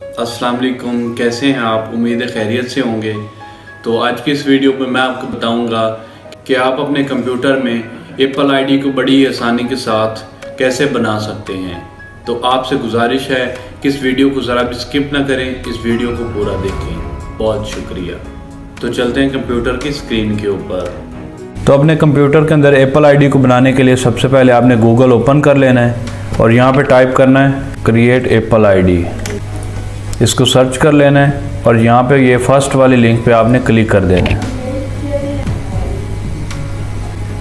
अस्सलाम वालेकुम, कैसे हैं आप? उम्मीद है खैरियत से होंगे। तो आज की इस वीडियो में मैं आपको बताऊंगा कि आप अपने कंप्यूटर में एप्पल आईडी को बड़ी आसानी के साथ कैसे बना सकते हैं। तो आपसे गुजारिश है कि इस वीडियो को ज़रा भी स्किप ना करें, इस वीडियो को पूरा देखें। बहुत शुक्रिया। तो चलते हैं कंप्यूटर की स्क्रीन के ऊपर। तो अपने कंप्यूटर के अंदर एप्पल आईडी को बनाने के लिए सबसे पहले आपने गूगल ओपन कर लेना है और यहाँ पे टाइप करना है क्रिएट एप्पल आईडी। इसको सर्च कर लेना है और यहाँ पे ये फर्स्ट वाली लिंक पे आपने क्लिक कर देना है।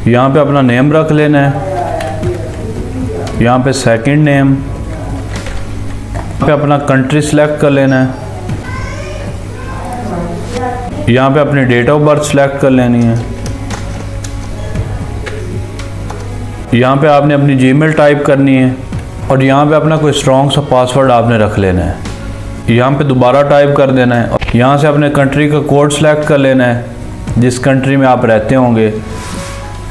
यहाँ पे अपना नेम रख लेना है, यहाँ पे सेकंड नेम, यहाँ पे अपना कंट्री सेलेक्ट कर लेना है, यहाँ पे अपनी डेट ऑफ बर्थ सेलेक्ट कर लेनी है, यहाँ पे आपने अपनी जीमेल टाइप करनी है और यहाँ पे अपना कोई स्ट्रॉन्ग सा पासवर्ड आपने रख लेना है। यहाँ पे दोबारा टाइप कर देना है। यहाँ से अपने कंट्री का कोड सेलेक्ट कर लेना है जिस कंट्री में आप रहते होंगे।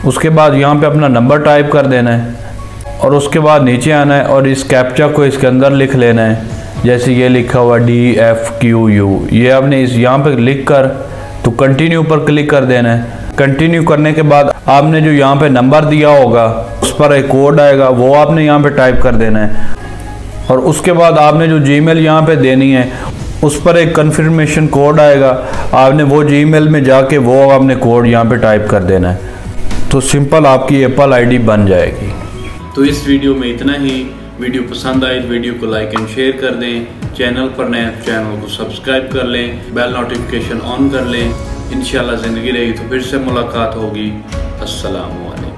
उसके बाद यहाँ पे अपना नंबर टाइप कर देना है और उसके बाद नीचे आना है और इस कैप्चा को इसके अंदर लिख लेना है। जैसे ये लिखा हुआ DFQU, ये आपने इस यहाँ पे लिख कर तो कंटिन्यू पर क्लिक कर देना है। कंटिन्यू करने के बाद आपने जो यहाँ पे नंबर दिया होगा उस पर एक कोड आएगा, वो आपने यहाँ पे टाइप कर देना है और उसके बाद आपने जो जीमेल यहाँ पे देनी है उस पर एक कन्फर्मेशन कोड आएगा। आपने वो जीमेल में जाके वो आपने कोड यहाँ पे टाइप कर देना है। तो सिंपल आपकी एप्पल आईडी बन जाएगी। तो इस वीडियो में इतना ही। वीडियो पसंद आए तो वीडियो को लाइक एंड शेयर कर दें। चैनल पर नए चैनल को सब्सक्राइब कर लें, बेल नोटिफिकेशन ऑन कर लें। इंशाल्लाह ज़िंदगी रही तो फिर से मुलाकात होगी। अस्सलाम वालेकुम।